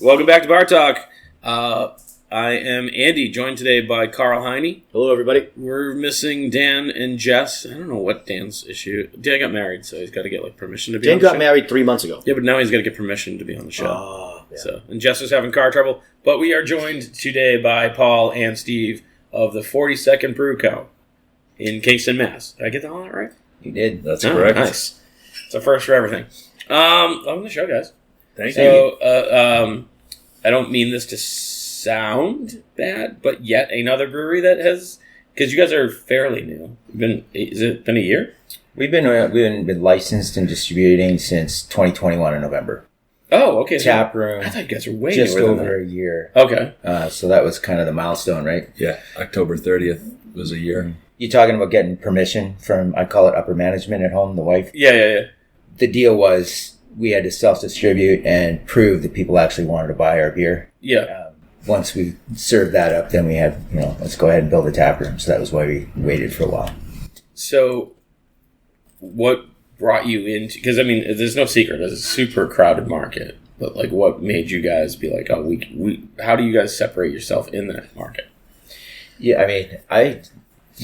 Welcome back to Bar Talk. I am Andy, joined today by Karl and Andy. Hello, everybody. We're missing Dan and Jess. I don't know what Dan's issue. Dan got married, so he's got to get permission to be on the show. Dan got married 3 months ago. Yeah, but now he's got to get permission to be on the show. Oh, yeah. So, and Jess is having car trouble. But we are joined today by Paul and Steve of the 42nd Brew Co. in Kingston, Mass. Did I get all that right? You did. That's correct. Nice. It's a first for everything. Welcome to the show, guys. Thank you. So, I don't mean this to sound bad, but yet another brewery that has, because you guys are fairly new. Has it been a year? We've been licensed and distributing since 2021 in November. Oh, okay. Tap room. I thought you guys were way just newer than over that. a year. Okay. So that was kind of the milestone, right? Yeah, October 30th was a year. You talking about getting permission from, I call it upper management at home, the wife? Yeah. The deal was we had to self-distribute and prove that people actually wanted to buy our beer. Yeah. Once we served that up, then we had, let's go ahead and build a tap room. So that was why we waited for a while. So what brought you into, because I mean, there's no secret, it's a super crowded market, but what made you guys be like, oh, we how do you guys separate yourself in that market? Yeah, I mean, I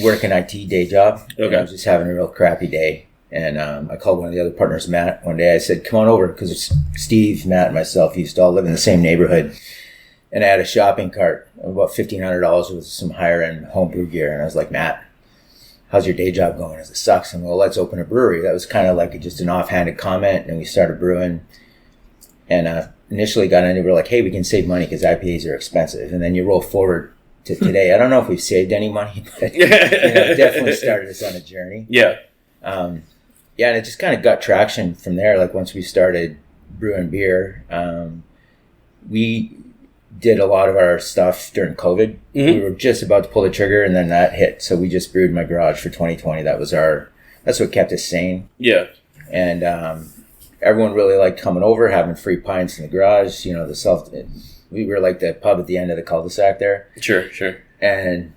work an IT day job. Okay. I was just having a real crappy day. And I called one of the other partners, Matt, one day. I said, come on over, because Steve, Matt, and myself used to all live in the same neighborhood. And I had a shopping cart of about $1,500 with some higher-end homebrew gear. And I was like, Matt, how's your day job going? He said, it sucks. And well, let's open a brewery. That was kind of just an offhanded comment. And we started brewing. And initially got in, and we were like, hey, we can save money because IPAs are expensive. And then you roll forward to today. I don't know if we've saved any money, but it definitely started us on a journey. Yeah. And it just kind of got traction from there. Once we started brewing beer, we did a lot of our stuff during COVID. Mm-hmm. We were just about to pull the trigger, and then that hit. So we just brewed in my garage for 2020. That's what kept us sane. Yeah. And everyone really liked coming over, having free pints in the garage. We were like the pub at the end of the cul-de-sac there. Sure. And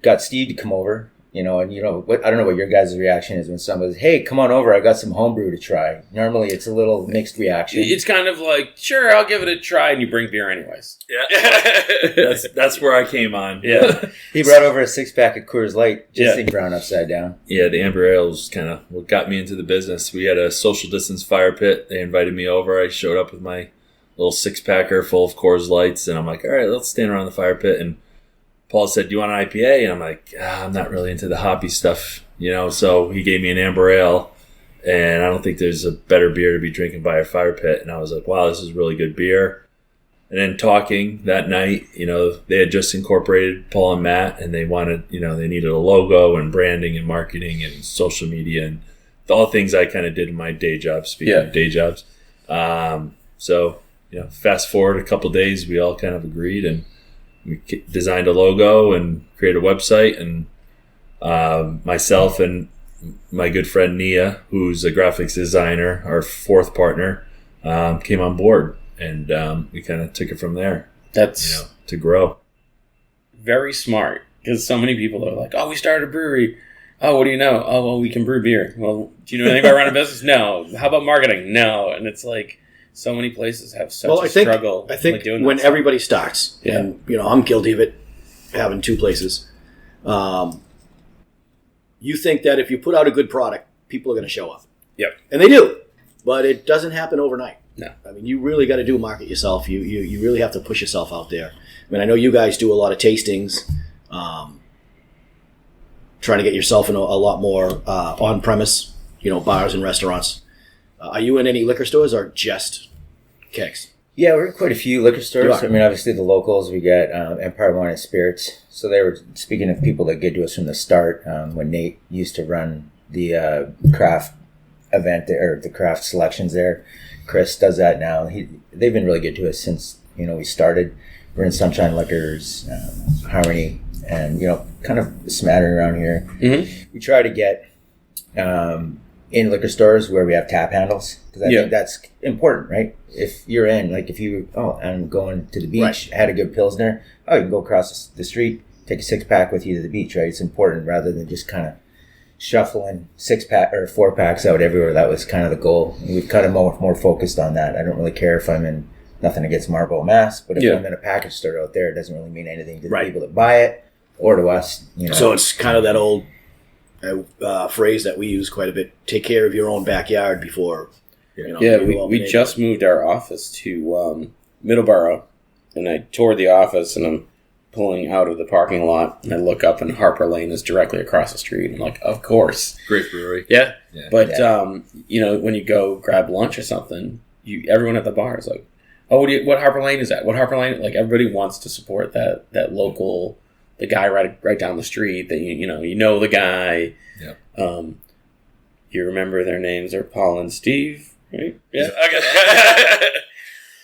got Steve to come over. I don't know what your guys' reaction is when somebody says, hey, come on over, I got some homebrew to try. Normally it's a little mixed reaction. It's kind of like, sure, I'll give it a try, and you bring beer anyways. Yeah. that's where I came on. Yeah. He brought over a 6-pack of Coors Light, just in brown upside down. Yeah, the Amber Ale was kind of what got me into the business. We had a social distance fire pit. They invited me over. I showed up with my little 6-packer full of Coors Lights, and I'm like, all right, let's stand around the fire pit. And Paul said, do you want an IPA? And I'm like, I'm not really into the hoppy stuff, so he gave me an Amber Ale, and I don't think there's a better beer to be drinking by a fire pit. And I was like, wow, this is really good beer. And then talking that night, they had just incorporated Paul and Matt, and they wanted, they needed a logo and branding and marketing and social media and all things I kind of did in my day job, speaking of day jobs. So, fast forward a couple of days, we all kind of agreed, and we designed a logo and created a website, and myself and my good friend Nia, who's a graphics designer, our fourth partner, came on board, and we kind of took it from there. That's to grow. Very smart, because so many people are like, oh, we started a brewery. Oh, what do you know? Oh, well, we can brew beer. Well, do you know anything about running a business? No. How about marketing? No. And it's like, so many places have such a struggle. I think when everybody starts, and I'm guilty of it, having 2 places. You think that if you put out a good product, people are going to show up. Yep, and they do, but it doesn't happen overnight. No, I mean, you really got to market yourself. You really have to push yourself out there. I mean, I know you guys do a lot of tastings, trying to get yourself in a lot more on premise, bars and restaurants. Are you in any liquor stores or just kegs? Yeah, we're in quite a few liquor stores. I mean, obviously the locals, we got Empire Wine and Spirits. So they were, speaking of people that get to us from the start, when Nate used to run the craft event there, or the craft selections there. Chris does that now. They've been really good to us since, we started. We're in Sunshine Liquors, Harmony, and, kind of smattering around here. Mm-hmm. We try to get in liquor stores where we have tap handles, because I think that's important, right? If you're I'm going to the beach, right. I had a good pilsner, you can go across the street, take a 6-pack with you to the beach, right? It's important rather than just kind of shuffling 6-pack or 4-packs out everywhere. That was kind of the goal. We've kind of more focused on that. I don't really care if I'm in Nothing against Marlboro Mass, but if Yeah. I'm in a package store out there, it doesn't really mean anything to the Right. people that buy it or to us. You know. So it's kind of that old phrase that we use quite a bit: take care of your own backyard before. You know, Yeah, you go out we and just moved our office to Middleborough, and I toured the office, and I'm pulling out of the parking lot, and I look up, and Harper Lane is directly across the street. I'm like, of course. Great brewery. Yeah. Yeah. But, you know, when you go grab lunch or something, everyone at the bar is like, oh, what Harper Lane is that? What Harper Lane? Like, everybody wants to support that local, the guy right down the street that, you know the guy. Yeah. You remember their names are Paul and Steve, right? Yeah. Okay.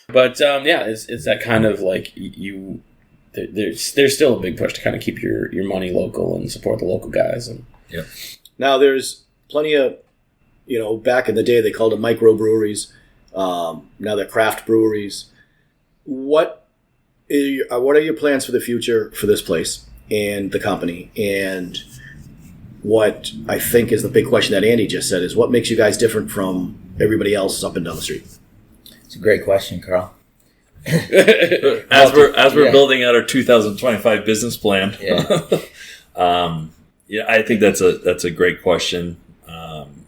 But, it's that kind of like there's still a big push to kind of keep your money local and support the local guys. And Yep. Now there's plenty of, back in the day they called it microbreweries. Now they're craft breweries. What are your plans for the future for this place and the company? And what I think is the big question that Andy just said is, what makes you guys different from everybody else up and down the street? It's a great question, Karl. As we're Yeah. building out our 2025 business plan, Yeah. I think that's a great question.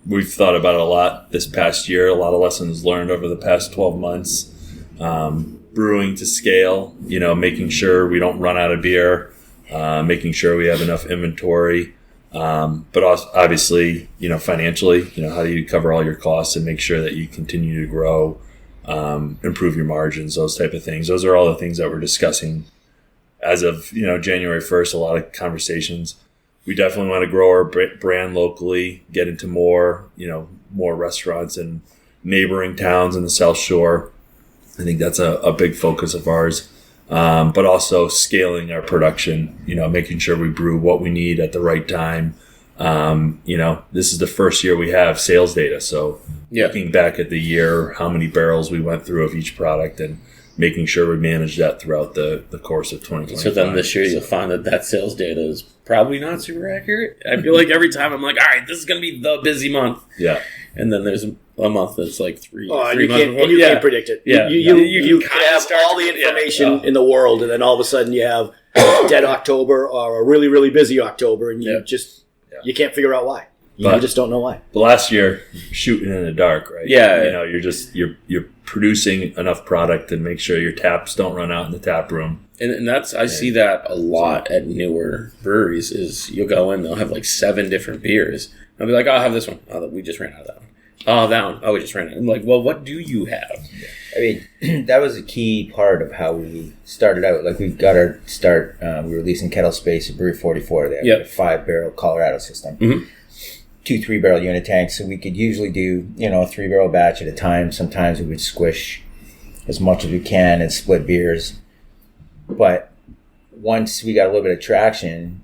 We've thought about it a lot this past year. A lot of lessons learned over the past 12 months. Brewing to scale, making sure we don't run out of beer, making sure we have enough inventory, but also, obviously, financially, how do you cover all your costs and make sure that you continue to grow, improve your margins, those type of things. Those are all the things that we're discussing as of, January 1st, a lot of conversations. We definitely want to grow our brand locally, get into more restaurants in neighboring towns in the South Shore. I think that's a big focus of ours. But also scaling our production, making sure we brew what we need at the right time. This is the first year we have sales data. So looking back at the year, how many barrels we went through of each product and making sure we manage that throughout the course of 2025. so then this year you'll find that sales data is probably not super accurate. I feel like every time I'm like, all right, this is going to be the busy month. Yeah. And then there's a month that's like three months You before. can't predict it. Yeah. You can can kinda have start all the to- information in the world, and then all of a sudden you have dead October or a really, really busy October, and you you can't figure out why. You just don't know why. But last year, shooting in the dark, right? Yeah. You're producing enough product to make sure your taps don't run out in the tap room. And that's I see that a lot at newer breweries. Is you'll go in, they'll have like 7 different beers. I'll be like, I'll have this one. Oh, we just ran out of that one. Oh, that one. Oh, we just ran out. I'm like, well, what do you have? I mean, that was a key part of how we started out. Like, we got our start, we were leasing Kettle Space at Brew 44. They had a 5-barrel Colorado system. Mm-hmm. 2 3-barrel unit tanks. So we could usually do, a 3-barrel batch at a time. Sometimes we would squish as much as we can and split beers. But once we got a little bit of traction,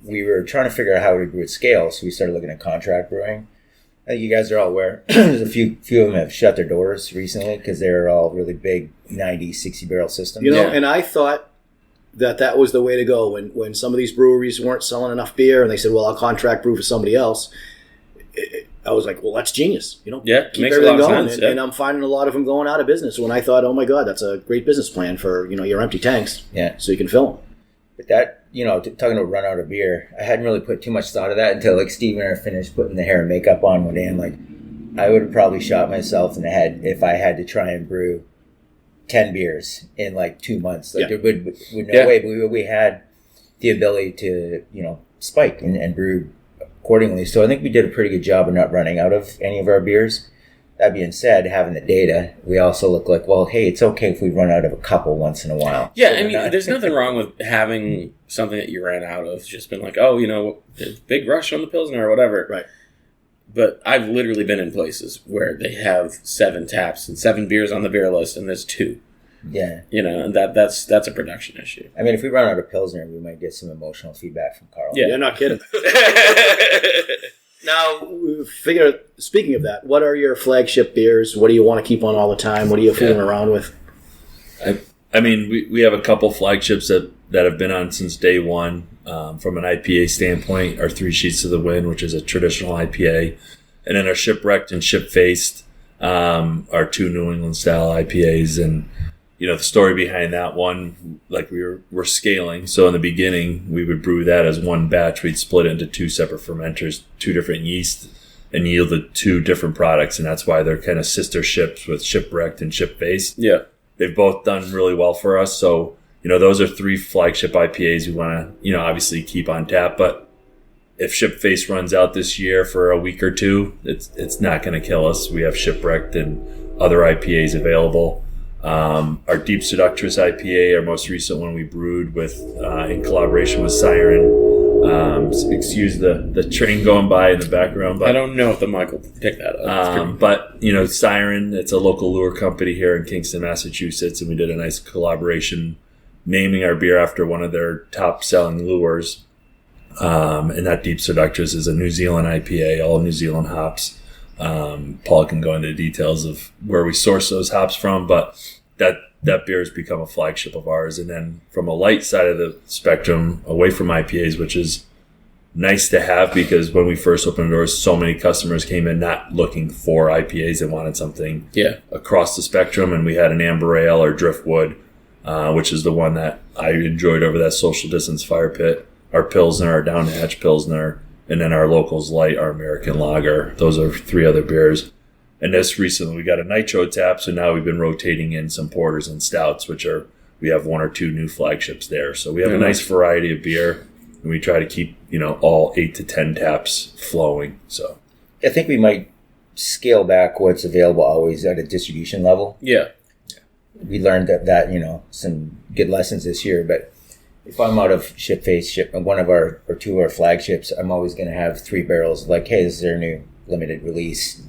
we were trying to figure out how we brew at scale. So we started looking at contract brewing. I think you guys are all aware. There's a few of them have shut their doors recently because they're all really big 90, 60-barrel systems. And I thought that was the way to go when some of these breweries weren't selling enough beer, and they said, "Well, I'll contract brew for somebody else." I was like, "Well, that's genius." Yeah, keep makes everything a lot of going, sense. and I'm finding a lot of them going out of business. When I thought, "Oh my God, that's a great business plan for your empty tanks, so you can fill them." But that, talking about run out of beer, I hadn't really put too much thought of that until, like, Steve and I finished putting the hair and makeup on one day. And, like, I would have probably shot myself in the head if I had to try and brew 10 beers in, like, 2 months. Like, there would no way. But we had the ability to, spike and brew accordingly. So I think we did a pretty good job of not running out of any of our beers. That being said, having the data, we also look like, well, hey, it's okay if we run out of a couple once in a while. Yeah, I mean, there's nothing wrong with having something that you ran out of. It's just been like, oh, there's a big rush on the pilsner or whatever. Right. But I've literally been in places where they have 7 taps and 7 beers on the beer list, and there's 2. Yeah. And that's a production issue. I mean, if we run out of Pilsner, we might get some emotional feedback from Karl. Yeah, you're not kidding. Now, speaking of that, what are your flagship beers? What do you want to keep on all the time? What are you fooling around with? I mean, we have a couple flagships that have been on since day one. From an IPA standpoint, our 3 Sheets to the Wind, which is a traditional IPA, and then our Shipwrecked and Ship-Faced, our 2 New England style IPAs, and the story behind that one, like we're scaling. So in the beginning, we would brew that as one batch. We'd split it into 2 separate fermenters, 2 different yeasts, and yielded 2 different products. And that's why they're kind of sister ships with Shipwrecked and Shipfaced. Yeah. They've both done really well for us. So, those are 3 flagship IPAs we want to, obviously keep on tap. But if Shipfaced runs out this year for a week or 2, it's not going to kill us. We have Shipwrecked and other IPAs available. Our Deep Seductress IPA, our most recent one, we brewed with in collaboration with Siren. Excuse the train going by in the background. But I don't know if the mic will pick that up. But Siren, it's a local lure company here in Kingston, Massachusetts, and we did a nice collaboration naming our beer after one of their top-selling lures. And that Deep Seductress is a New Zealand IPA, all New Zealand hops. Paul can go into the details of where we source those hops from, but that beer has become a flagship of ours. And then from a light side of the spectrum, away from IPAs, which is nice to have because when we first opened doors, so many customers came in not looking for IPAs and wanted something across the spectrum. And we had an amber ale or driftwood, which is the one that I enjoyed over that social distance fire pit. Our Pilsner, our Down Hatch Pilsner, and then our Locals Light, our American Lager. Those are 3 other beers. And this recently, we got a Nitro tap, so now we've been rotating in some porters and stouts, we have 1 or 2 new flagships there. So we have a nice variety of beer, and we try to keep, all 8 to 10 taps flowing. So I think we might scale back what's available always at a distribution level. Yeah. We learned that some good lessons this year, but if I'm out of Shipfaced, one of our or 2 of our flagships, I'm always going to have 3 barrels like, hey, this is their new limited release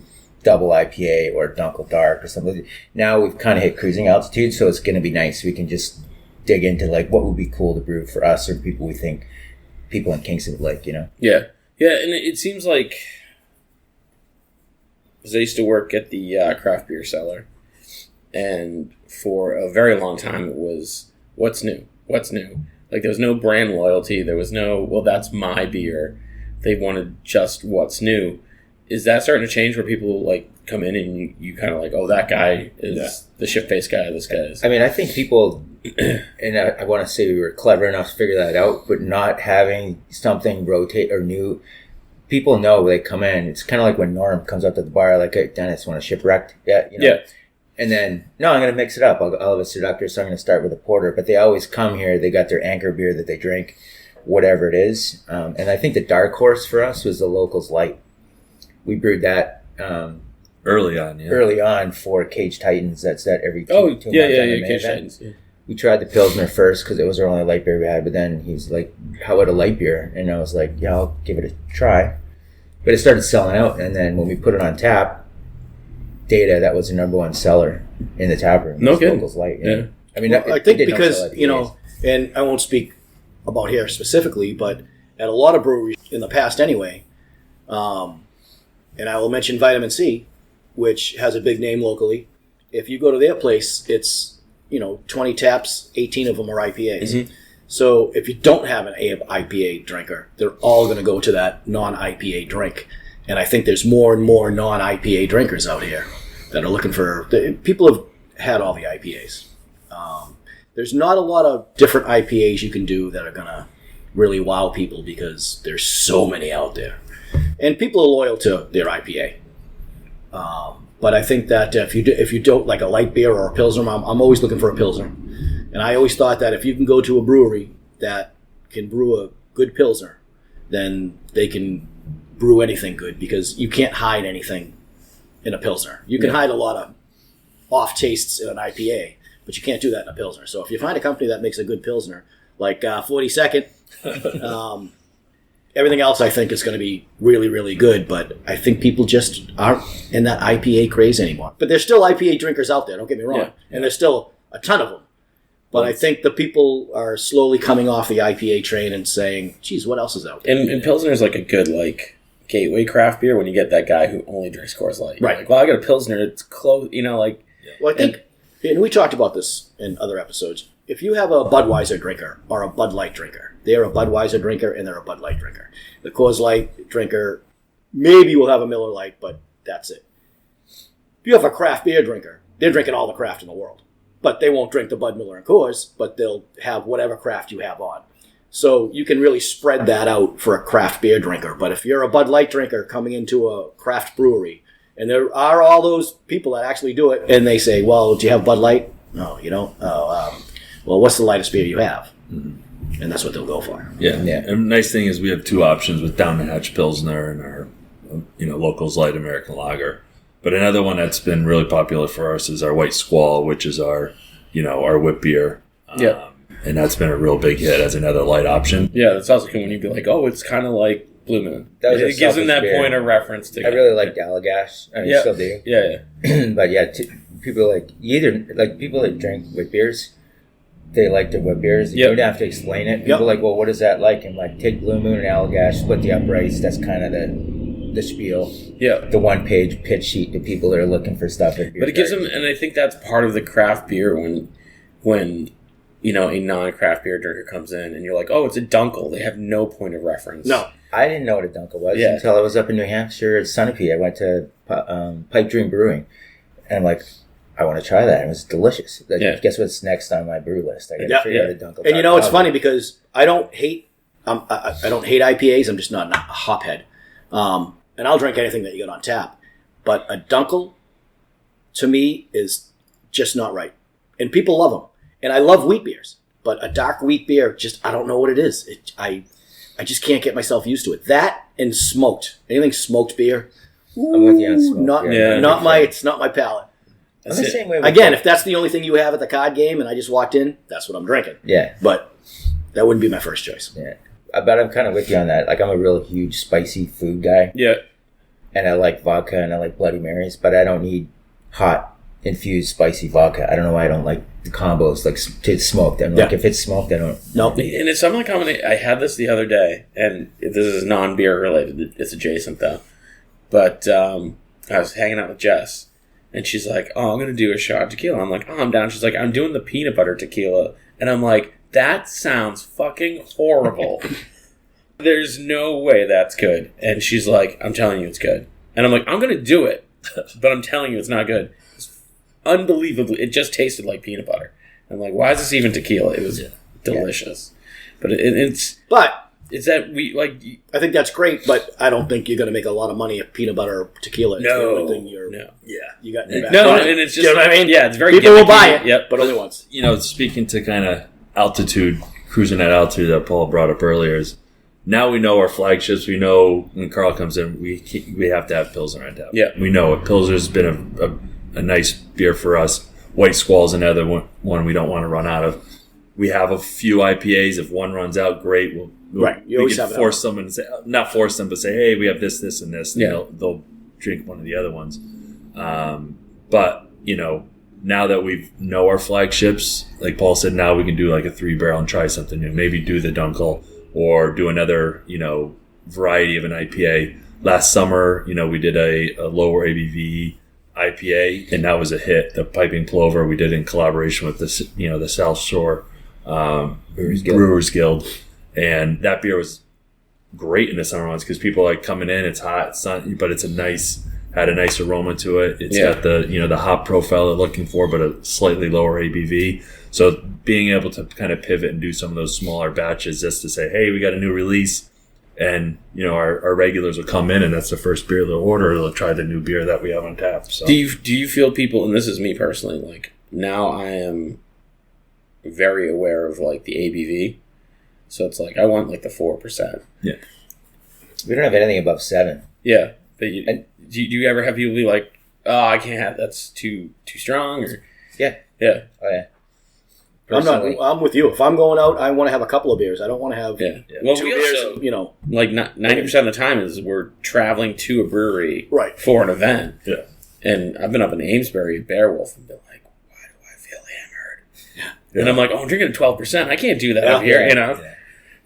double IPA or Dunkel Dark or something. Now we've kind of hit cruising altitude, so it's going to be nice. We can just dig into like what would be cool to brew for us or people we think people in Kingston would like, Yeah. Yeah, and it seems like, because I used to work at the craft beer cellar, and for a very long time it was, what's new? What's new? Like, there was no brand loyalty. There was no, well, that's my beer. They wanted just what's new. Is that starting to change where people, like, come in and you kind of like, oh, that guy is the ship-faced guy, this guy is... I mean, I think people, and I want to say we were clever enough to figure that out, but not having something rotate or new, people know they come in. It's kind of like when Norm comes up to the bar, like, hey, Dennis, want a Shipwrecked? Yeah, Yeah. And then, no, I'm going to mix it up. I'll have a Seductor, so I'm going to start with a porter. But they always come here. They got their anchor beer that they drink, whatever it is. And I think the dark horse for us was the Locals Light. We brewed that early on for Cage Titans. That's that every 2 months. Yeah, Cage Titans. Yeah. We tried the Pilsner first because it was our only light beer we had. But then he's like, how about a light beer? And I was like, yeah, I'll give it a try. But it started selling out. And then when we put it on tap, Data, that was the number 1 seller in the tap room. No kidding. Locals Light. Yeah. I mean, I think because, and I won't speak about here specifically, but at a lot of breweries in the past anyway, and I will mention Vitamin C, which has a big name locally. If you go to their place, it's, 20 taps, 18 of them are IPAs. Mm-hmm. So if you don't have an IPA drinker, they're all going to go to that non-IPA drink. And I think there's more and more non-IPA drinkers out here that are looking for... People have had all the IPAs. There's not a lot of different IPAs you can do that are going to really wow people because there's so many out there. And people are loyal to their IPA. But I think that if you don't like a light beer or a Pilsner, I'm always looking for a Pilsner. And I always thought that if you can go to a brewery that can brew a good Pilsner, then they can brew anything good because you can't hide anything in a Pilsner. You can hide a lot of off tastes in an IPA, but you can't do that in a Pilsner. So if you find a company that makes a good Pilsner, like 42nd, everything else I think is going to be really, really good, but I think people just aren't in that IPA craze anymore. But there's still IPA drinkers out there, don't get me wrong, and there's still a ton of them. But I think the people are slowly coming off the IPA train and saying, geez, what else is out there? And Pilsner is like a good, gateway craft beer when you get that guy who only drinks Coors Light. Right. Like, well, I got a Pilsner, it's close, Well, I think, and we talked about this in other episodes, if you have a Budweiser drinker or a Bud Light drinker, they're a Budweiser drinker and they're a Bud Light drinker. The Coors Light drinker maybe will have a Miller Lite, but that's it. If you have a craft beer drinker, they're drinking all the craft in the world. but they won't drink the Bud Miller and Coors, but they'll have whatever craft you have on. So you can really spread that out for a craft beer drinker. But if you're a Bud Light drinker coming into a craft brewery, and there are all those people that actually do it, and they say, well, do you have Bud Light? No, you don't. Oh, well, what's the lightest beer you have? Mm-hmm. And that's what they'll go for. Yeah. And the nice thing is we have two options with Down the Hatch Pilsner and our Locals Light American Lager. But another one that's been really popular for us is our White Squall, which is our whip beer. And that's been a real big hit as another light option. Yeah, that's also cool when you'd be like, oh, it's kind of like Blue Moon. It gives them that beer. Point of reference to. I really like Allagash. I still do. Yeah. But yeah, people people that drink whip beers, they like the whip beers. You don't have to explain it. People are like, well, what is that like? And like, take Blue Moon and Allagash, split the uprights. That's kind of the spiel. Yeah. The one-page pitch sheet to people that are looking for stuff. But it gives them, and I think that's part of the craft beer when a non-craft beer drinker comes in and you're like, oh, it's a Dunkel. They have no point of reference. No. I didn't know what a Dunkel was until I was up in New Hampshire at Sunapee. I went to Pipe Dream Brewing, and I'm like, I want to try that. It was delicious. Guess what's next on my brew list? I got to figure out a Dunkel. And it's funny because I don't hate IPAs. I'm just not a hophead. And I'll drink anything that you got on tap. But a Dunkel, to me, is just not right. And people love them. And I love wheat beers. But a dark wheat beer, I don't know what it is. I just can't get myself used to it. That and smoked. Anything smoked beer. I'm with you on smoked beer. It's not my palate. I'm the same way. Again, if that's the only thing you have at the card game and I just walked in, that's what I'm drinking. Yeah. But that wouldn't be my first choice. Yeah. But I'm kind of with you on that. Like, I'm a real huge spicy food guy. Yeah. And I like vodka and I like Bloody Marys, but I don't need hot, infused, spicy vodka. I don't know why I don't like the combos, like smoked. I'm like, if it's smoked, I don't. No. And it's something like I had this the other day, and this is non-beer related. It's adjacent, though. But I was hanging out with Jess, and she's like, oh, I'm going to do a shot of tequila. I'm like, oh, I'm down. She's like, I'm doing the peanut butter tequila. And I'm like, that sounds fucking horrible. There's no way that's good. And she's like, I'm telling you it's good. And I'm like, I'm going to do it, but I'm telling you it's not good. It's unbelievably, it just tasted like peanut butter. I'm like, why is this even tequila? It was delicious. But it's that we like. I think that's great, but I don't think you're going to make a lot of money if peanut butter or tequila is the only thing you got in your back. No, and it's just, you know what I mean? Yeah, it's very people gimmicky. will buy it, yep, but only once. Speaking to kind of altitude, cruising at altitude that Paul brought up earlier is now we know our flagships. We know when Karl comes in, we have to have Pilsner on tap. Yeah, we know it. Pilsner's been a nice beer for us. White Squall's another one we don't want to run out of. We have a few IPAs. If one runs out, great. We can force someone to say, not force them, but say, hey, we have this, and this. And they'll drink one of the other ones. But, now that we know our flagships, like Paul said, now we can do like a 3-barrel and try something new. Maybe do the Dunkel or do another, variety of an IPA. Last summer, we did a lower ABV IPA, and that was a hit. The Piping Plover we did in collaboration with the South Shore Brewers Guild, and that beer was great in the summer months because people are like coming in. It's hot, it's sunny, but it's had a nice aroma to it. It's got the hop profile they're looking for, but a slightly lower ABV. So being able to kind of pivot and do some of those smaller batches just to say, hey, we got a new release. And our regulars will come in, and that's the first beer they'll order. They'll try the new beer that we have on tap. So, do you feel people? And this is me personally. Like now, I am very aware of like the ABV. So it's like I want like the 4%. Yeah, we don't have anything above 7. Yeah, but do you ever have people be like, "Oh, I can't have that's too strong"? Or yeah. Oh yeah. I'm with you. If I'm going out, I want to have a couple of beers. I don't want to have 2 beers. Also, like 90% of the time is we're traveling to a brewery for an event. Yeah, and I've been up in Amesbury, Beowulf, and been like, why do I feel hammered? Yeah. And I'm like, I'm drinking 12%. I can't do that up here, Yeah.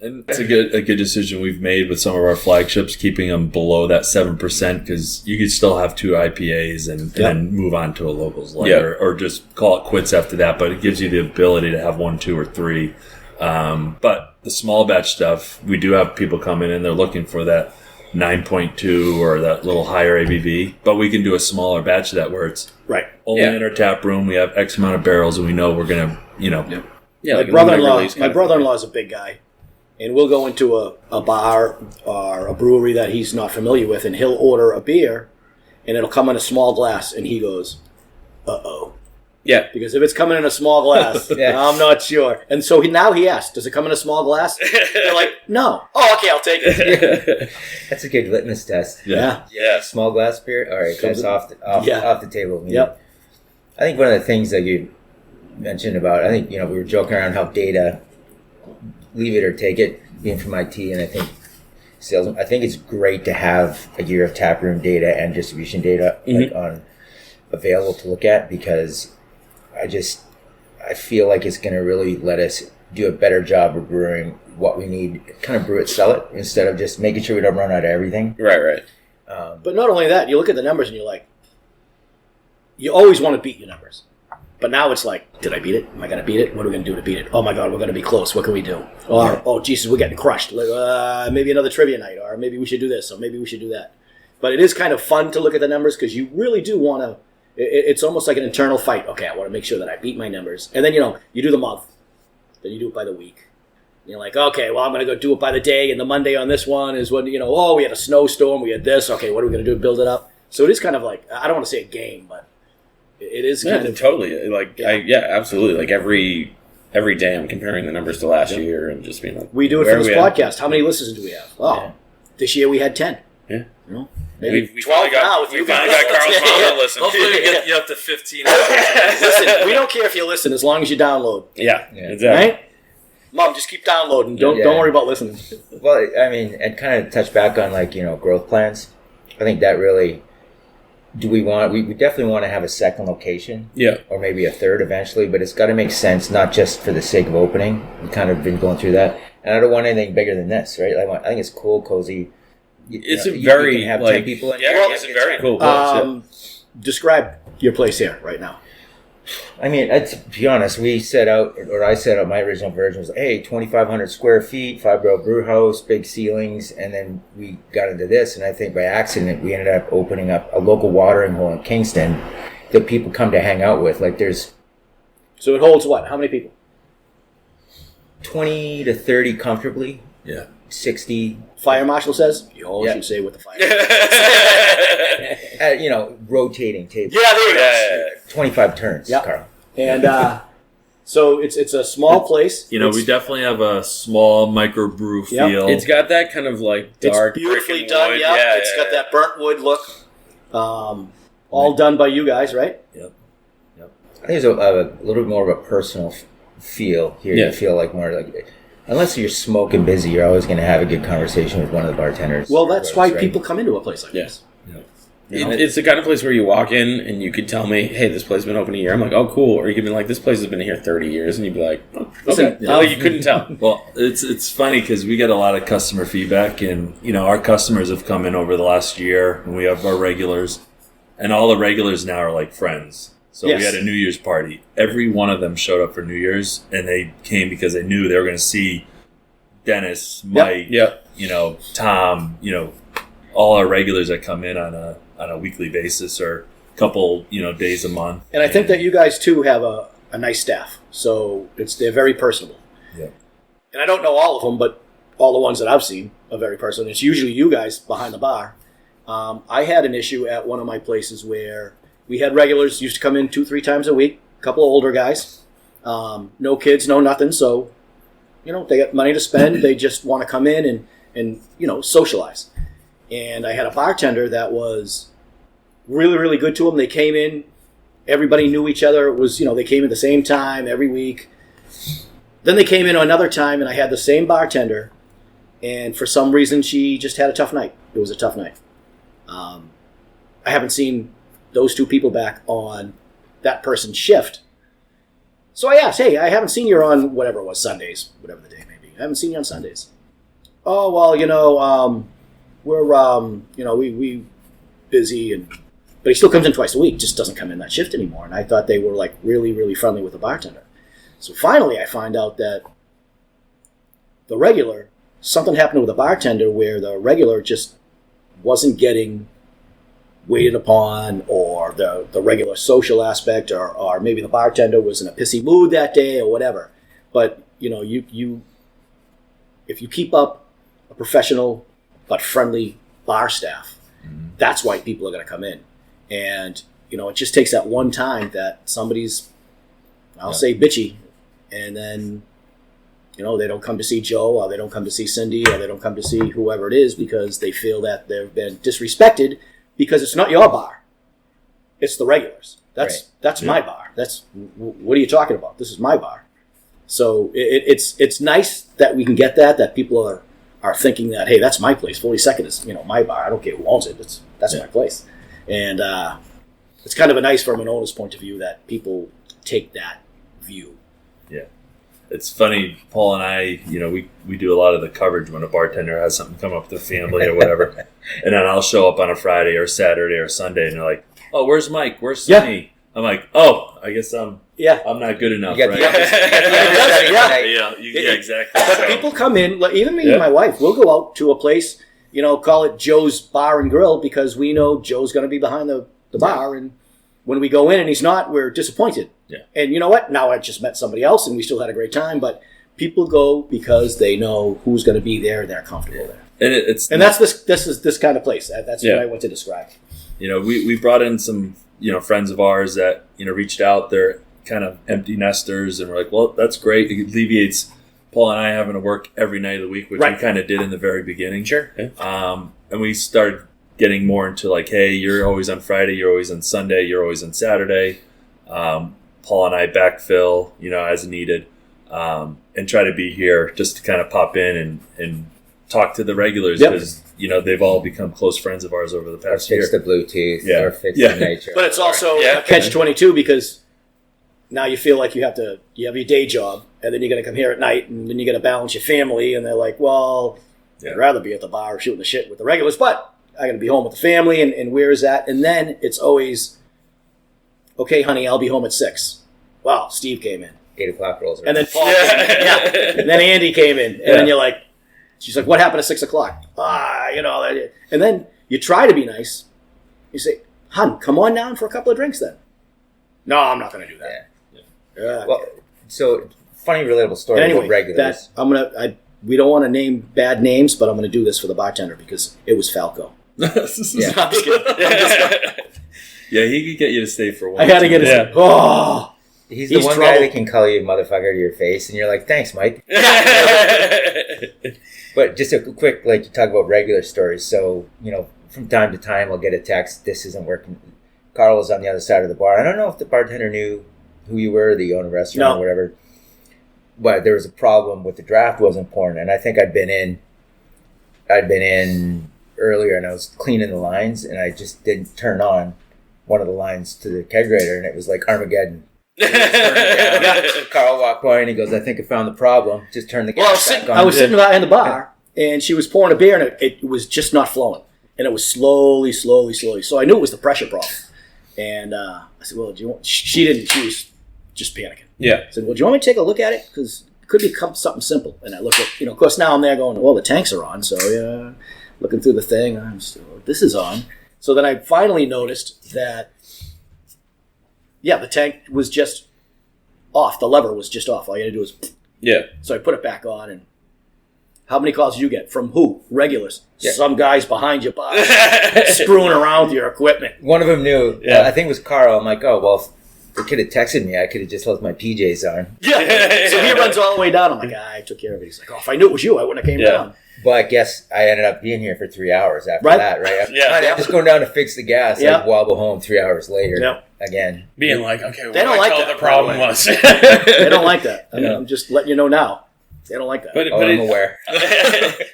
And it's a good decision we've made with some of our flagships, keeping them below that 7%, because you could still have 2 IPAs and then move on to a locals light or just call it quits after that. But it gives you the ability to have 1, 2, or 3. But the small batch stuff, we do have people come in and they're looking for that 9.2 or that little higher ABV, but we can do a smaller batch of that where it's Right. only in our tap room. We have X amount of barrels, and we know we're gonna, Yeah, Yeah, my like brother-in-law is a big guy, and we'll go into a bar or a brewery that he's not familiar with, and he'll order a beer, and it'll come in a small glass, and he goes, "Uh-oh." Yeah. Because if it's coming in a small glass, I'm not sure. And so now he asks, does it come in a small glass? They're like, no. Oh, okay, I'll take it. That's a good litmus test. Yeah. Small glass beer. All right, that's off the table. Yep. I think one of the things that you mentioned about, I think we were joking around how data, leave it or take it, being from IT, and I think sales. I think it's great to have a year of taproom data and distribution data on available to look at, because I feel like it's going to really let us do a better job of brewing what we need, kind of brew it, sell it, instead of just making sure we don't run out of everything. Right. But not only that, you look at the numbers and you're like, you always want to beat your numbers. But now it's like, did I beat it? Am I going to beat it? What are we going to do to beat it? Oh my God, we're going to be close. What can we do? Or, oh Jesus, we're getting crushed. Like, maybe another trivia night, or maybe we should do this, or maybe we should do that. But it is kind of fun to look at the numbers, because you really do want to. It's almost like an internal fight. Okay, I want to make sure that I beat my numbers. And then, you do the month. Then you do it by the week. And you're like, okay, well, I'm going to go do it by the day. And the Monday on this one is when, we had a snowstorm. We had this. Okay, what are we going to do to build it up? So it is kind of like, I don't want to say a game, but it is kind of. Totally. Like, absolutely. Like every day I'm comparing the numbers to last year and just being like. We do it for this podcast. How many listeners do we have? Oh, this year we had 10. Yeah. Maybe we finally got Karl's mom to listen. Hopefully we get you up to 15. Listen, we don't care if you listen as long as you download. Yeah, exactly. Right? Mom, just keep downloading. Don't worry about listening. Well, I mean, and kind of touch back on growth plans. I think that really. We definitely want to have a second location, or maybe a third eventually, but it's got to make sense, not just for the sake of opening. We've kind of been going through that, and I don't want anything bigger than this, right? I think it's cool, cozy. It's you very can have 10 people in here. It's a very cool place. Describe your place here right now. I mean, to be honest, I set out, my original version was, 2,500 square feet, 5-barrel brew house, big ceilings, and then we got into this, and I think by accident we ended up opening up a local watering hole in Kingston that people come to hang out with. So it holds what? How many people? 20 to 30 comfortably. Yeah. 60. Fire marshal says, you always should say what the fire rotating table. Yeah, there you go. 25 turns, Karl. And so it's a small place. We definitely have a small microbrew feel. It's got that kind of dark, it's beautifully brick done. wood. It's got that burnt wood look. All done by you guys, right? Yep. I think there's a little bit more of a personal feel here. You feel like more like. Unless you're smoking busy, you're always going to have a good conversation with one of the bartenders. Well, that's why people come into a place like this. It's the kind of place where you walk in and you could tell me, hey, this place has been open a year. I'm like, oh, cool. Or you could be like, this place has been here 30 years. And you'd be like, oh, okay. You couldn't tell. Well, it's funny because we get a lot of customer feedback. And, our customers have come in over the last year. And we have our regulars. And all the regulars now are like friends. So we had a New Year's party. Every one of them showed up for New Year's, and they came because they knew they were going to see Dennis, Mike, Tom, all our regulars that come in on a weekly basis or a couple, days a month. And I think that you guys too have a nice staff, so they're very personable. Yeah. And I don't know all of them, but all the ones that I've seen are very personable. It's usually you guys behind the bar. I had an issue at one of my places where we had regulars used to come in 2-3 times a week, a couple of older guys, no kids, no nothing. So, they got money to spend. They just want to come in and socialize. And I had a bartender that was really, really good to them. They came in, everybody knew each other. It was, they came at the same time every week. Then they came in another time, and I had the same bartender. And for some reason, she just had a tough night. It was a tough night. I haven't seen those two people back on that person's shift. So I asked, hey, I haven't seen you on whatever it was, Sundays, whatever the day may be. I haven't seen you on Sundays. Oh, well, we're, we busy, but he still comes in twice a week, just doesn't come in that shift anymore. And I thought they were really, really friendly with the bartender. So finally I find out that something happened with the bartender where the regular just wasn't getting waited upon, or the regular social aspect, or maybe the bartender was in a pissy mood that day or whatever. But, you if you keep up a professional but friendly bar staff, that's why people are going to come in. And, it just takes that one time that somebody's, I'll say, bitchy, and then, they don't come to see Joe, or they don't come to see Cindy, or they don't come to see whoever it is because they feel that they've been disrespected because it's not your bar. It's the regulars. That's my bar. What are you talking about? This is my bar. So it's nice that we can get that people are thinking that, hey, that's my place. 42nd is, my bar. I don't care who owns it. That's my place. And it's kind of nice from an owner's point of view that people take that view. Yeah. It's funny, Paul and I, we do a lot of the coverage when a bartender has something come up with their family or whatever. And then I'll show up on a Friday or Saturday or Sunday and they're like, oh, where's Mike? Where's Sonny? Yeah. I'm like, oh, I guess I'm not good enough, right? Yeah, exactly. But people come in, even me and my wife, we'll go out to a place, call it Joe's Bar and Grill because we know Joe's going to be behind the bar. And when we go in and he's not, we're disappointed. Yeah. And you know what? Now I just met somebody else and we still had a great time. But people go because they know who's going to be there and they're comfortable there. And that's this kind of place. That's what I want to describe. We brought in some friends of ours that reached out. They're kind of empty nesters, and we're like, well, that's great. It alleviates Paul and I having to work every night of the week, which we kind of did in the very beginning. Sure. Yeah. And we started getting more into like, hey, you're always on Friday, you're always on Sunday, you're always on Saturday. Paul and I backfill, as needed, and try to be here just to kind of pop in and talk to the regulars because they've all become clse friends of ours over the past year. Fix the Bluetooth, or fix the nature. But it's also a catch-22 because now you feel like you have your day job, and then you're going to come here at night, and then you got to balance your family, and they're like, well, I'd rather be at the bar shooting the shit with the regulars, but I got to be home with the family, and where is that? And then it's always, okay, honey, I'll be home at 6. Wow, Steve came in. 8 o'clock rolls around. And then Paul came in. And then Andy came in, and then you're like, she's like, what happened at 6 o'clock? And then you try to be nice. You say, hun, come on down for a couple of drinks then. No, I'm not going to do that. Yeah. Well, so funny, relatable story anyway, with regulars. We don't want to name bad names, but I'm going to do this for the bartender because it was Falco. Yeah. I'm just kidding. Yeah, he could get you to stay for one. I had to get it. Oh, he's the one guy that can call you motherfucker to your face, and you're like, thanks, Mike. But just a quick, you talk about regular stories. So, from time to time, I'll get a text, this isn't working. Karl was on the other side of the bar. I don't know if the bartender knew who you were, the owner of the restaurant or whatever. But there was a problem with the draft wasn't pouring. And I think I'd been in earlier, and I was cleaning the lines, and I just didn't turn on one of the lines to the kegerator, and it was like Armageddon. Karl walked by and he goes, I think I found the problem. Just turn the gas back on. I was sitting behind the bar and she was pouring a beer and it was just not flowing. And it was slowly. So I knew it was the pressure problem. And I said, well, do you want... She didn't. She was just panicking. Yeah. I said, well, do you want me to take a look at it? Because it could be something simple. And I looked at, of course, now I'm there going, well, the tanks are on. So, looking through the thing, this is on. So then I finally noticed that, the tank was just off. The lever was just off. All you had to do was... Yeah. So I put it back on, and how many calls did you get? From who? Regulars. Yeah. Some guys behind your bar screwing around with your equipment. One of them knew. Yeah. I think it was Karl. I'm like, oh, well, if the kid had texted me, I could have just left my PJs on. Yeah. So he runs all the way down. I'm like, I took care of it. He's like, oh, if I knew it was you, I wouldn't have came down. But I guess I ended up being here for 3 hours after that, right? I'm just going down to fix the gas. I'd wobble home 3 hours later again. Being like, okay, they don't like that. The problem was. They don't like that. I'm just letting you know now. They don't like that. But I'm aware.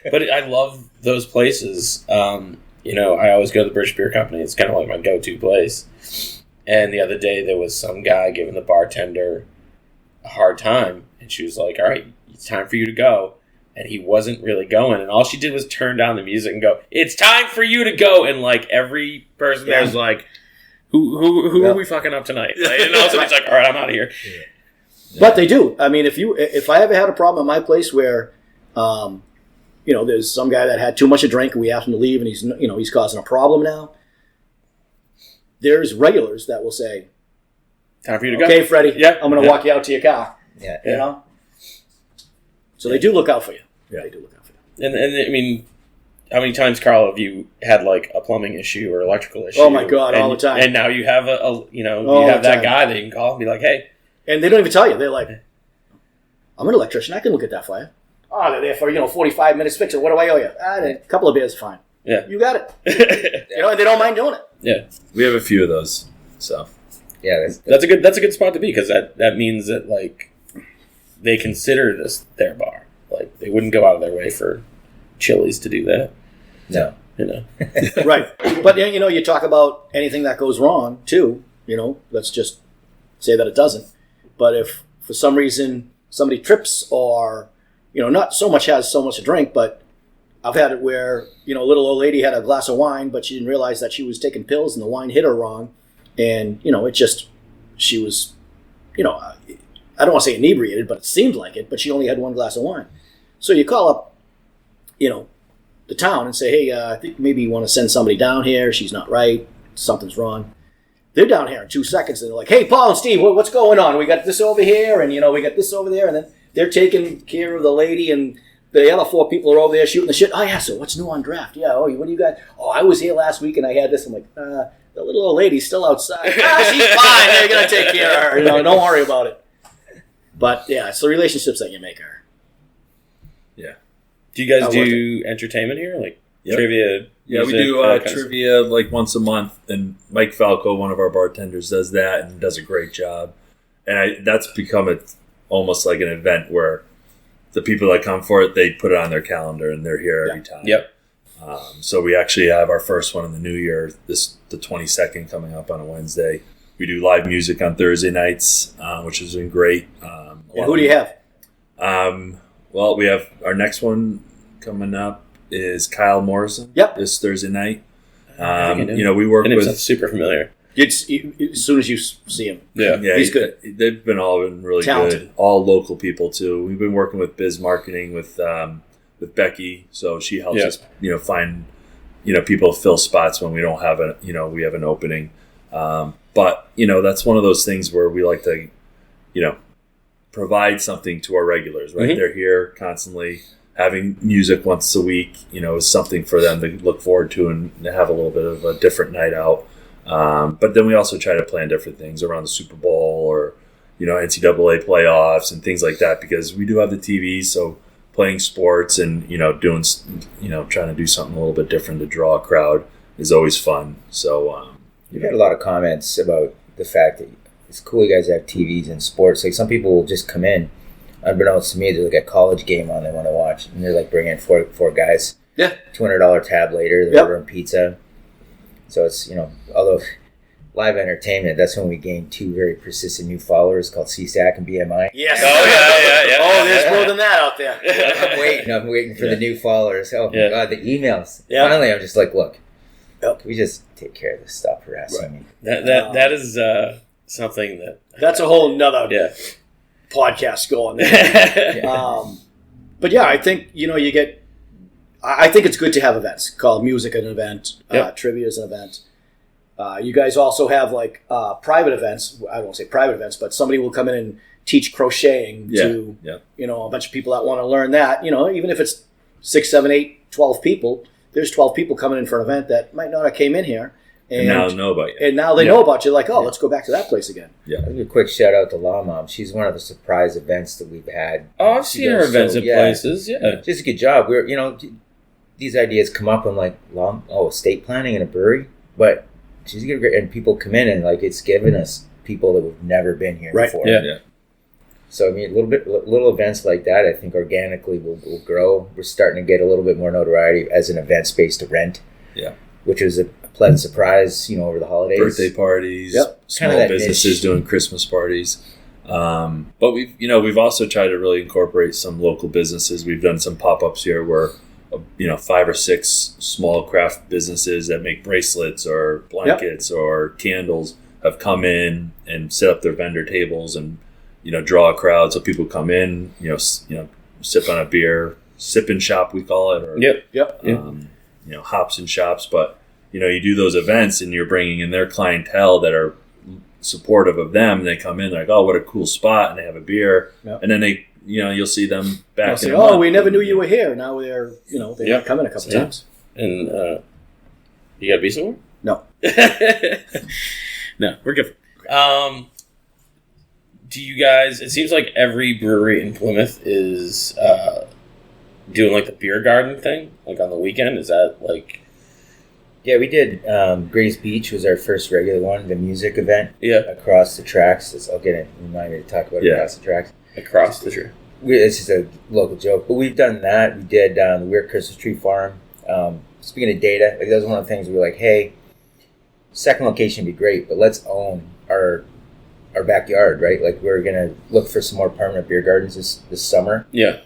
But I love those places. I always go to the British Beer Company. It's kind of like my go-to place. And the other day, there was some guy giving the bartender a hard time. And she was like, all right, it's time for you to go. And he wasn't really going. And all she did was turn down the music and go, it's time for you to go. And every person there's like, who are we fucking up tonight? And all of a sudden it's like, all right, I'm out of here. Yeah. But they do. I mean, if I ever had a problem at my place where there's some guy that had too much to drink and we asked him to leave and he's causing a problem now. There's regulars that will say, time for you to go. Okay, Freddie, Yeah. I'm going to walk you out to your car. Yeah. You know? So they do look out for you. Yeah. They do look out for you. And I mean, how many times, Karl, have you had like a plumbing issue or electrical issue? Oh my God, all the time. And now you have All you have the that time. guy that you can call and be like, hey. And they don't even tell you. They're like, I'm an electrician. I can look at that for you. Oh, they're there for 45 minutes. Fix it. What do I owe you? A couple of beers is fine. Yeah. You got it. And they don't mind doing it. Yeah. We have a few of those. So Yeah, That's a good spot to be, because that means that like they consider this their bar. Like they wouldn't go out of their way for Chili's to do that. no. Right. But you talk about anything that goes wrong too. Let's just say that it doesn't. But if for some reason somebody trips or not so much has so much to drink, but I've had it where a little old lady had a glass of wine, but she didn't realize that she was taking pills and the wine hit her wrong, and she was I don't want to say inebriated, but it seemed like it. But she only had one glass of wine. So you call up the town and say, hey, I think maybe you want to send somebody down here. She's not right. Something's wrong. They're down here in 2 seconds. And they're like, hey, Paul and Steve, what's going on? We got this over here, and, we got this over there. And then they're taking care of the lady, and the other 4 people are over there shooting the shit. Oh, yeah, so what's new on draft? Yeah, what do you got? Oh, I was here last week, and I had this. I'm like, the little old lady's still outside. She's fine. They're going to take care of her. Don't worry about it. But, yeah, it's the relationships that you make her. yeah. Do you guys do entertainment here, like Yep. trivia? Yeah, music, we do that kind of trivia like once a month, and Mike Falco, one of our bartenders, does that and does a great job. And that's become almost like an event where the people that come for it, they put it on their calendar and they're here every time. Yep. So we actually have our first one in the new year, the 22nd, coming up on a Wednesday. We do live music on Thursday nights, which has been great. And who do you have? Well, we have our next one coming up is Kyle Morrison. Yep. This Thursday night. I think I know. We work And it with. was super familiar. As soon as you see him. Yeah. Yeah, He's good. They've been really Talented. good. All local people too. We've been working with Biz Marketing with Becky, so she helps us, find, people to fill spots when we don't have we have an opening. But that's one of those things where we like to, provide something to our regulars. Right, Mm-hmm. They're here constantly. Having music once a week, is something for them to look forward to and have a little bit of a different night out. But then we also try to plan different things around the Super Bowl or, NCAA playoffs and things like that, because we do have the TV. So playing sports and, doing, trying to do something a little bit different to draw a crowd is always fun. So, We've had a lot of comments about the fact that it's cool you guys have TVs and sports. Like some people will just come in, unbeknownst to me, there's like a college game on they want to watch, and they're like bringing four guys. Yeah. $200 tab later, they're Yep. ordering pizza. So it's, although live entertainment, that's when we gained 2 very persistent new followers called CSAC and BMI. Yes. Oh, yeah. Oh, there's more than that out there. I'm waiting for the new followers. Oh my Yeah. God, the emails. Yeah. Finally, I'm just like, look, Yep. can we just take care of this? Stop harassing Right. me. That is something that. That's a whole nother Yeah. podcast going there. But yeah, I think, you get, I think it's good to have events. Called music an event, Yep. trivia is an event. You guys also have like private events. I won't say private events, but somebody will come in and teach crocheting to, a bunch of people that want to learn that. Even if it's 6, 7, 8, 12 people, there's 12 people coming in for an event that might not have came in here. and now know about you. And now they know about you. Like, oh, let's go back to that place again. I'll give a quick shout out to La Mom. She's one of the surprise events that we've had. Oh, I've She seen her does events so- at yeah. places. Yeah. Just a good job. We're, these ideas come up. I'm like, estate planning and a brewery, but she's good. And people come in and like it's given us people that have never been here Right. before. Yeah. So I mean, little events like that, I think organically will grow. We're starting to get a little bit more notoriety as an event space to rent. Yeah. Which was a pleasant surprise, over the holidays. Birthday parties, Yep. small Kinda that businesses niche. doing Christmas parties. But we've also tried to really incorporate some local businesses. We've done some pop-ups here where, 5 or 6 small craft businesses that make bracelets or blankets or candles have come in and set up their vendor tables and, draw a crowd. So people come in, sip on a beer, sip and shop, we call it, or Yep. hops and shops. But you do those events, and you're bringing in their clientele that are supportive of them. And they come in, they're like, oh, what a cool spot, and they have a beer, and then they, you'll see them back. They'll say, oh, we never knew you were here. Now they're coming a couple times. And you got to be somewhere? No. No, we're good. Do you guys? It seems like every brewery in Plymouth is doing like the beer garden thing, like on the weekend. Is that like? Yeah, we did. Grays Beach was our first regular one, the music event. Yeah. Across the tracks. I'll get it. Remind me to talk about across the tracks. Across the tree. It's just a local joke, but we've done that. We did the Weird Christmas Tree Farm. Speaking of data, that was one of the things we were like, hey, second location would be great, but let's own our backyard, right? Like we're gonna look for some more permanent beer gardens this summer. Yeah.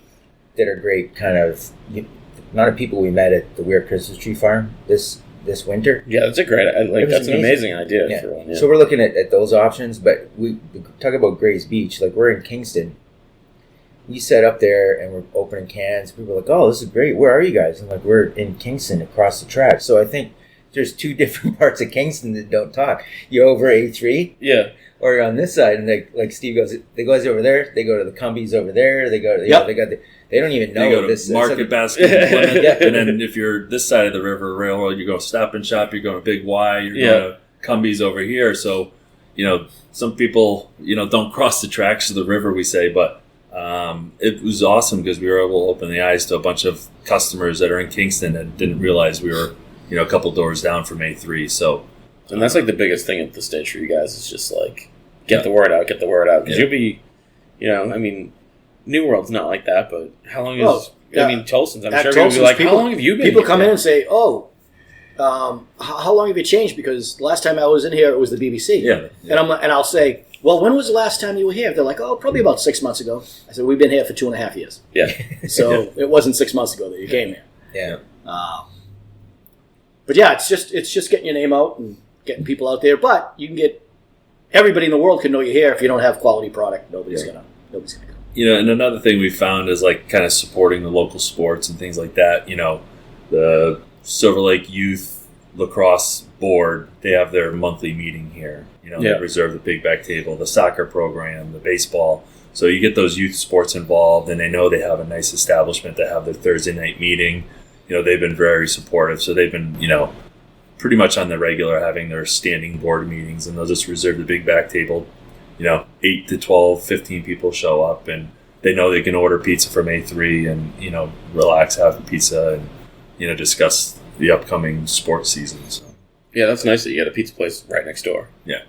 That are great. Kind of the amount of people we met at the Weird Christmas Tree Farm this winter. Yeah, that's a great. That's an amazing idea for one. Yeah. So we're looking at those options, but we talk about Grays Beach. Like we're in Kingston. We set up there and we're opening cans. People are like, "Oh, this is great. Where are you guys?" And like, we're in Kingston, across the track. So I think there's two different parts of Kingston that don't talk. You're over A3, yeah, or you're on this side, and like Steve goes, they go over there. They go to the Cumbies over there. They go to they don't even know you go to this Market Basket, and then if you're this side of the river railroad, you go Stop and Shop. You're going to Big Y. You're going to Cumbies over here. So some people don't cross the tracks of the river. We say, but. It was awesome because we were able to open the eyes to a bunch of customers that are in Kingston and didn't realize we were, a couple doors down from A3. So, and that's like the biggest thing at the stage for you guys is just like get the word out. Because you'll be, New World's not like that, but how long is? Tolson's. I'm sure people be like, how long have you been? People come in and say, oh. How long have you changed? Because last time I was in here, it was the BBC. Yeah. And I'll say, well, when was the last time you were here? They're like, oh, probably about 6 months ago. I said, we've been here for 2.5 years. Yeah. So it wasn't 6 months ago that you came here. Yeah. But yeah, it's just getting your name out and getting people out there. But you can get everybody in the world can know you're here. If you don't have quality product, nobody's gonna come. And another thing we found is like kind of supporting the local sports and things like that. The Silver Lake Youth Lacrosse Board, they have their monthly meeting here. They reserve the big back table, the soccer program, the baseball. So you get those youth sports involved, and they know they have a nice establishment to have their Thursday night meeting. They've been very supportive. So they've been, pretty much on the regular having their standing board meetings, and they'll just reserve the big back table. 8 to 12, 15 people show up, and they know they can order pizza from A3 and, relax, have pizza, and, discuss the upcoming sports season. So. Yeah, that's nice that you got a pizza place right next door. Yeah.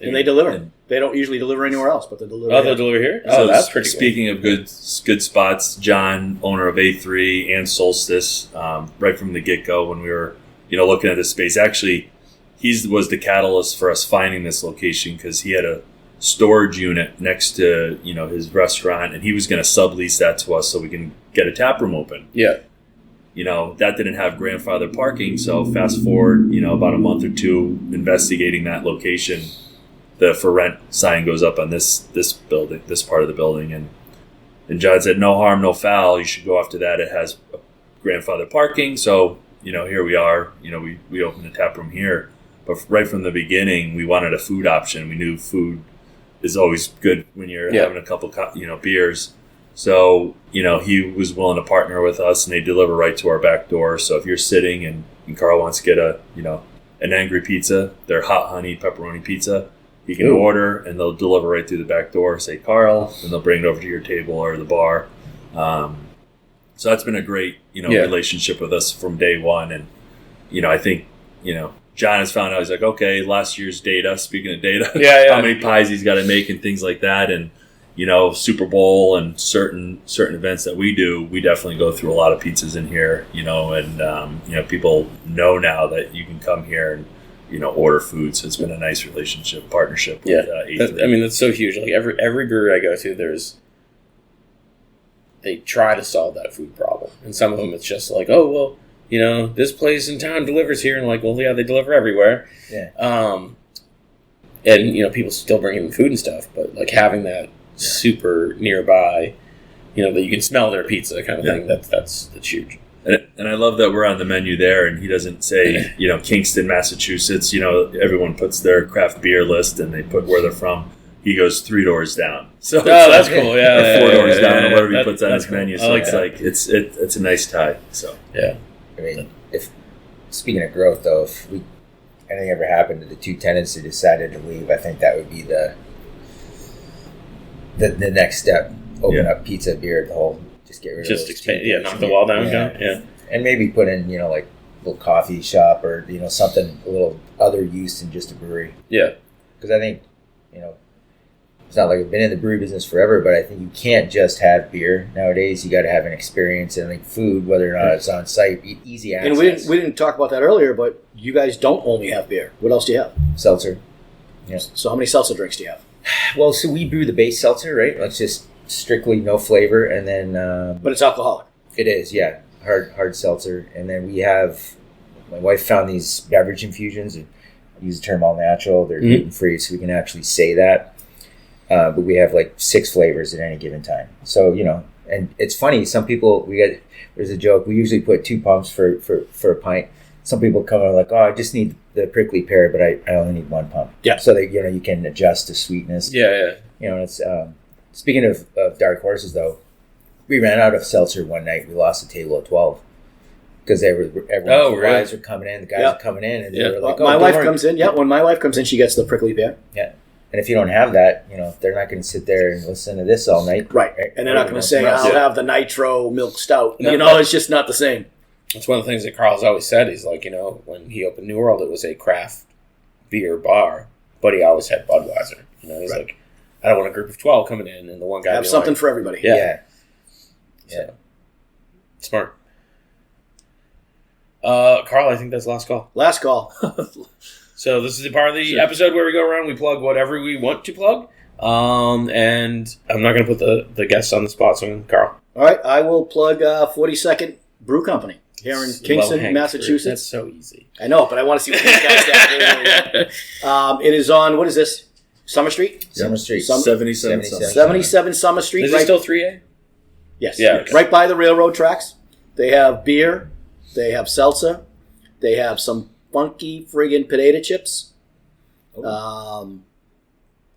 And they deliver. They don't usually deliver anywhere else, but they deliver. Oh, they'll deliver here? So that's pretty cool. Speaking of good spots, John, owner of A3 and Solstice, right from the get-go when we were, looking at this space, actually, he was the catalyst for us finding this location because he had a storage unit next to, his restaurant, and he was going to sublease that to us so we can get a tap room open. Yeah. That didn't have grandfather parking. So fast forward, about a month or two investigating that location, the for rent sign goes up on this building, this part of the building. And John said, no harm, no foul. You should go after that. It has grandfather parking. So, here we are, we opened a tap room here, but right from the beginning, we wanted a food option. We knew food is always good when you're having a couple, beers. So, he was willing to partner with us, and they deliver right to our back door. So if you're sitting and Karl wants to get an angry pizza, their hot honey pepperoni pizza, you can order, and they'll deliver right through the back door, say Karl, and they'll bring it over to your table or the bar. So that's been a great, relationship with us from day one. And, I think, John has found out, he's like, okay, last year's data, speaking of data, how many pies he's got to make and things like that. And, Super Bowl and certain events that we do, we definitely go through a lot of pizzas in here, and, people know now that you can come here and, order food. So it's been a nice partnership with A3. That's so huge. Like every brewery I go to, they try to solve that food problem. And some of them it's just like, oh, well, this place in town delivers here. And like, well, yeah, they deliver everywhere. Yeah. And, people still bring in food and stuff, but like having that super nearby that you can smell their pizza kind of thing. That's huge. And I love that we're on the menu there, and he doesn't say, Kingston, Massachusetts. Everyone puts their craft beer list, and they put where they're from. He goes 3 doors down. So that's cool. Yeah, or 4 doors down, or whatever he puts on his cool. menu. So it's it's a nice tie. So yeah. I mean, speaking of growth, though, if anything ever happened to the two tenants who decided to leave, I think that would be the next step. Open up pizza, beer, the whole. Just get rid of those expand. Yeah, knock the wall down. Yeah. And maybe put in like a little coffee shop or something a little other use than just a brewery. Yeah. Because I think it's not like I've been in the brewery business forever, but I think you can't just have beer nowadays. You got to have an experience, and like food, whether or not it's on site, easy access. And we didn't talk about that earlier, but you guys don't only have beer. What else do you have? Seltzer. Yeah. So how many seltzer drinks do you have? Well, so we brew the base seltzer, right? It's just strictly no flavor, and then but it's alcoholic. It is, yeah, hard seltzer. And then we have, my wife found these beverage infusions. I use the term all natural. They're gluten free, so we can actually say that. But we have like 6 flavors at any given time. So and it's funny. Some people there's a joke. We usually put 2 pumps for a pint. Some people come and are like, I just need the prickly pear, but I only need 1 pump. Yeah. So that you can adjust the sweetness. Yeah. It's speaking of dark horses, though, we ran out of seltzer one night. We lost a table of 12 because everyone's guys were coming in. The guys are coming in, and they were like, my wife comes in. Yeah, when my wife comes in, she gets the prickly pear. Yeah. And if you don't have that, they're not going to sit there and listen to this all night. Right. And they're not going to say, I'll have the nitro milk stout. It's just not the same. That's one of the things that Karl's always said. He's like, when he opened New World, it was a craft beer bar, but he always had Budweiser. He's like, I don't want a group of 12 coming in and the one guy have something for everybody. Yeah. So, smart. Karl, I think that's last call. Last call. So this is the part of the episode where we go around, we plug whatever we want to plug. And I'm not going to put the guests on the spot, so Karl. All right, I will plug 42nd Brew Company here in Kingston, Massachusetts. That's so easy. I know, but I want to see what these guys got. It is on, what is this? Summer Street? Summer Street. 77 Summer Street. Is it still 3A? Yes. Yeah. Okay. Right by the railroad tracks. They have beer. They have seltzer. They have some funky friggin' potato chips.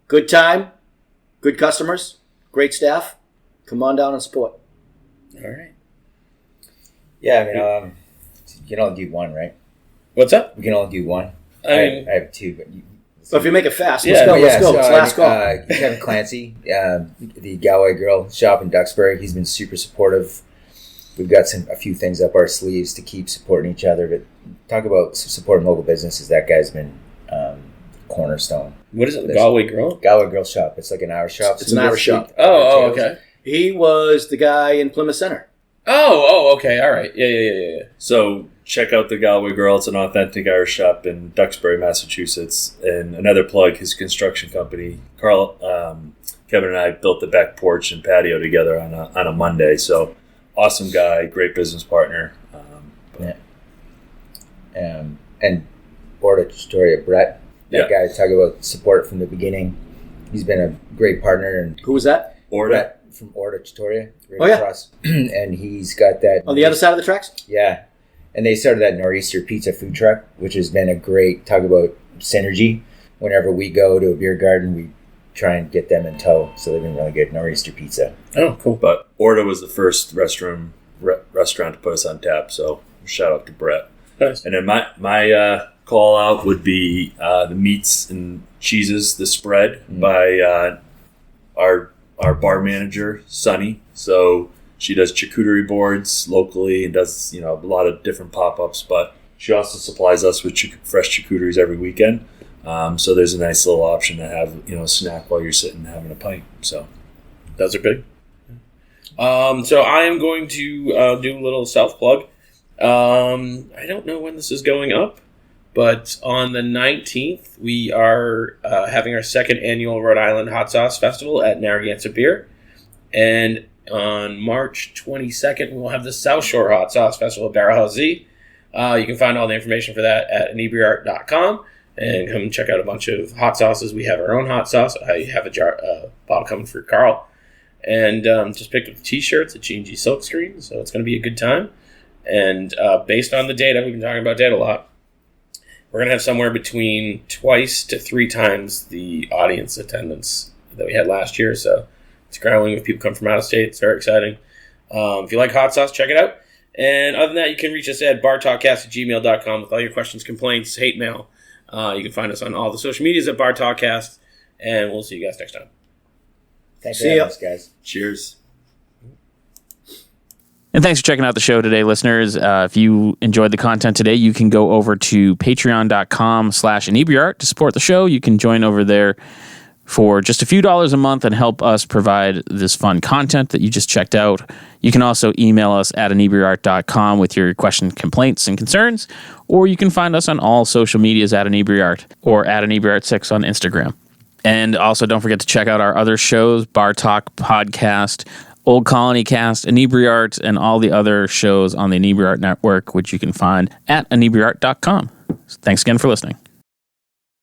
Good time. Good customers. Great staff. Come on down and support. All right. Yeah, I mean, you can only do one, right? What's up? We can only do one. I have 2, but... So if you make it fast, let's go. It's last call. Kevin Clancy, the Galway Grill shop in Duxbury, he's been super supportive. We've got a few things up our sleeves to keep supporting each other. But talk about supporting local businesses. That guy's been cornerstone. What is it? The Galway Grill? Galway Grill shop. It's like an Irish shop. It's an Irish shop. Oh, okay. He was the guy in Plymouth Center. Oh, okay. All right. Yeah. So check out the Galway Girl. It's an authentic Irish shop in Duxbury, Massachusetts. And another plug, his construction company. Karl, Kevin and I built the back porch and patio together on a Monday. So awesome guy, great business partner. And Board of Storia, Brett. That guy, talk about support from the beginning. He's been a great partner. And who was that? Brett from Orta Tutoria. Across. And he's got that... On the other side of the tracks? Yeah. And they started that Nor'easter Pizza food truck, which has been a great, talk about synergy. Whenever we go to a beer garden, we try and get them in tow. So they've been really good. Nor'easter Pizza. Oh, cool. But Orta was the first restaurant to put us on tap. So shout out to Brett. Nice. And then my call out would be the meats and cheeses, the spread by our bar manager, Sunny. So she does charcuterie boards locally and does a lot of different pop-ups, but she also supplies us with fresh charcuteries every weekend. So there's a nice little option to have a snack while you're sitting having a pint. So those are big. So I am going to do a little self-plug. I don't know when this is going up, but on the 19th, we are having our second annual Rhode Island Hot Sauce Festival at Narragansett Beer. And on March 22nd, we will have the South Shore Hot Sauce Festival at Barrel House Z. You can find all the information for that at inebriart.com and come check out a bunch of hot sauces. We have our own hot sauce. I have a bottle coming for Karl. And just picked up the t-shirts at G&G Silkscreen, so it's going to be a good time. And based on the data, we've been talking about data a lot, we're going to have somewhere between 2 to 3 times the audience attendance that we had last year. So it's growing with people come from out of state. It's very exciting. If you like hot sauce, check it out. And other than that, you can reach us at bartalkcast@gmail.com with all your questions, complaints, hate mail. You can find us on all the social medias at bartalkcast, and we'll see you guys next time. Thanks for having us, guys. Cheers. And thanks for checking out the show today, listeners. If you enjoyed the content today, you can go over to patreon.com/inebriart to support the show. You can join over there for just a few dollars a month and help us provide this fun content that you just checked out. You can also email us at inebriart.com with your questions, complaints, and concerns, or you can find us on all social medias at inebriart or at inebriart6 on Instagram. And also don't forget to check out our other shows, Bar Talk Podcast, Old Colony Cast, Inebriart, and all the other shows on the Inebriart Network, which you can find at inebriart.com. Thanks again for listening.